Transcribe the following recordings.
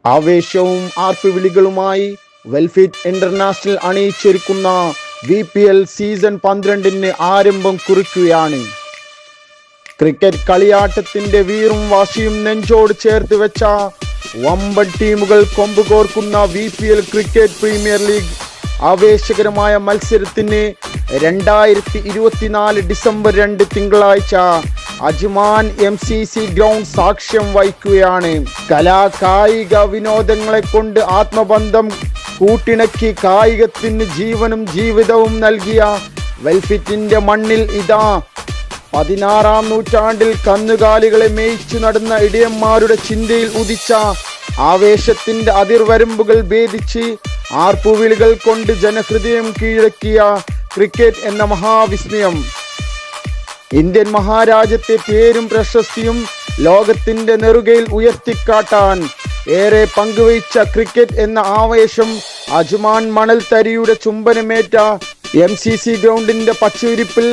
ആവേശവും ആർപ്പുവിളികളുമായി വെൽഫിറ്റ് international അണിയിച്ചൊരുക്കുന്ന VPL season 12 ആരംഭം കുറിക്കുകയാണ്. Cricket കളിയാട്ടത്തിന്റെ വീറും വാശിയും നെഞ്ചോട് ചേർത്ത് വെച്ച വമ്പൻ ടീമുകൾ കൊമ്പുകോർക്കുന്ന VPL ക്രിക്കറ്റ് പ്രീമിയർ ലീഗ് ആവേശകരമായ മത്സരത്തിന് 2024 ഡിസംബർ 2 തിങ്കളാഴ്ച അജ്മാൻ MCC ഗ്രൗണ്ട് സാക്ഷ്യം വഹിക്കുകയാണ്. കായിക വിനോദങ്ങളെ കൊണ്ട് ആത്മബന്ധം കൂട്ടിണക്കി കായികത്തിന് ജീവനും ജീവിതവും നൽകിയ വെൽഫിറ്റിന്റെ മണ്ണിൽ ഇതാ 16-ാം നൂറ്റാണ്ടിൽ കന്നുകാലികളെ മേയിച്ചു നടന്ന ഇടയന്മാരുടെ ചിന്തയിൽ ഉദിച്ച ആവേശത്തിന്റെ അതിർവരമ്പുകൾ ഭേദിച്ച് ആർപ്പുവിളികൾ കൊണ്ട് ജനഹൃദയം കീഴടക്കിയ ക്രിക്കറ്റ് എന്ന മഹാവിസ്മയം. ഇന്ത്യൻ മഹാരാജ്യത്തെ പേരും പ്രശസ്തിയും ലോകത്തിന്റെ നെറുകയിൽ ഉയർത്തിക്കാട്ടാൻ ഏറെ പങ്കുവഹിച്ച ക്രിക്കറ്റ് എന്ന ആവേശം അജ്മാൻ മണൽത്തരിയുടെ ചുംബനമേറ്റ MCC ഗ്രൗണ്ടിന്റെ പച്ചവിരിപ്പിൽ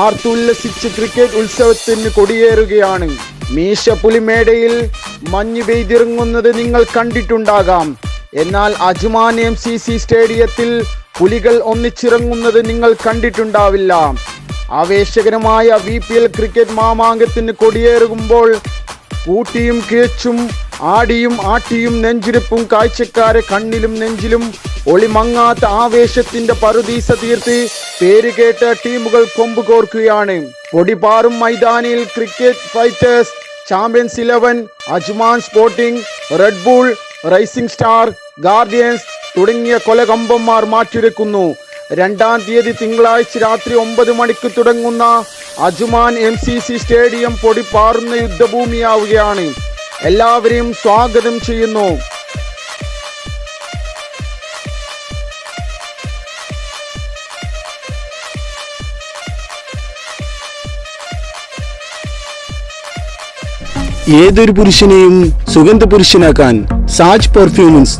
ആർത്തുല്ലസിച്ച് ക്രിക്കറ്റ് ഉത്സവത്തിന് കൊടിയേറുകയാണ്. മീശപ്പുലിമേടയിൽ മഞ്ഞ് പെയ്തിറങ്ങുന്നത് നിങ്ങൾ കണ്ടിട്ടുണ്ടാകാം. എന്നാൽ അജ്മാൻ MCC സ്റ്റേഡിയത്തിൽ പുലികൾ ഒന്നിച്ചിറങ്ങുന്നത് നിങ്ങൾ കണ്ടിട്ടുണ്ടാവില്ല. ആവേശകരമായ VPL ക്രിക്കറ്റ് മാമാങ്കത്തിന് കൊടിയേറുമ്പോൾ കൂട്ടിയും കിഴച്ചും ആടിയും ആട്ടിയും നെഞ്ചിരിപ്പും കാഴ്ചക്കാരെ കണ്ണിലും നെഞ്ചിലും ഒളിമങ്ങാത്ത ആവേശത്തിന്റെ പറുദീസ തീർത്ത് പേരുകേട്ട ടീമുകൾ കൊമ്പുകോർക്കുകയാണ്. പൊടിപാറും മൈതാനിയിൽ cricket fighters, champions 11, Ajman sporting, red bull, rising star, guardians തുടങ്ങിയ കൊലകമ്പന്മാർ മാറ്റുരക്കുന്നു. 2-ാം തീയതി തിങ്കളാഴ്ച രാത്രി 9 മണിക്ക് തുടങ്ങുന്ന അജ്മാൻ MCC സ്റ്റേഡിയം പൊടിപ്പാറുന്ന യുദ്ധഭൂമിയാവുകയാണ്. എല്ലാവരെയും സ്വാഗതം ചെയ്യുന്നു. ഏതൊരു പുരുഷനെയും സുഗന്ധ പുരുഷനാക്കാൻ സാജ് പെർഫ്യൂംസ്.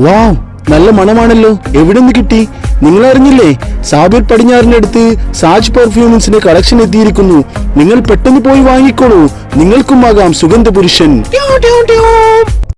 വാവ്, നല്ല മണമാണല്ലോ. എവിടെ നിന്ന് കിട്ടി? നിങ്ങൾ അറിഞ്ഞില്ലേ? സാബിർ പടിഞ്ഞാറിന്റെ അടുത്ത് സാജ് പെർഫ്യൂംസിന്റെ കളക്ഷൻ എത്തിയിരിക്കുന്നു. നിങ്ങൾ പെട്ടെന്ന് പോയി വാങ്ങിക്കോളൂ. നിങ്ങൾക്കും ആകാം സുഗന്ധ പുരുഷൻ.